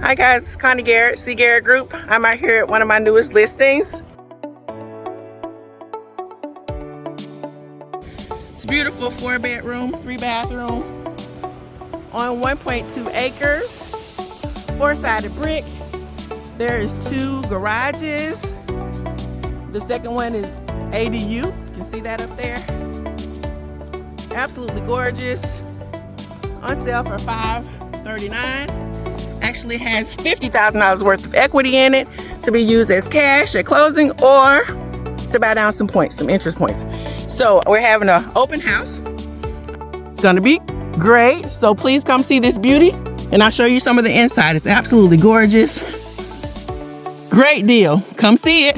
Hi guys, it's Connie Garrett, C. Garrett Group. I'm out here at one of my newest listings. It's a beautiful 4-bedroom, 3-bathroom on 1.2 acres, 4-sided brick. There is 2 garages. The second one is ADU. You can see that up there. Absolutely gorgeous. On sale for $539. Actually has $50,000 worth of equity in it to be used as cash at closing or to buy down some points, some interest points. So we're having an open house. It's gonna be great. So please come see this beauty and I'll show you some of the inside. It's absolutely gorgeous. Great deal. Come see it.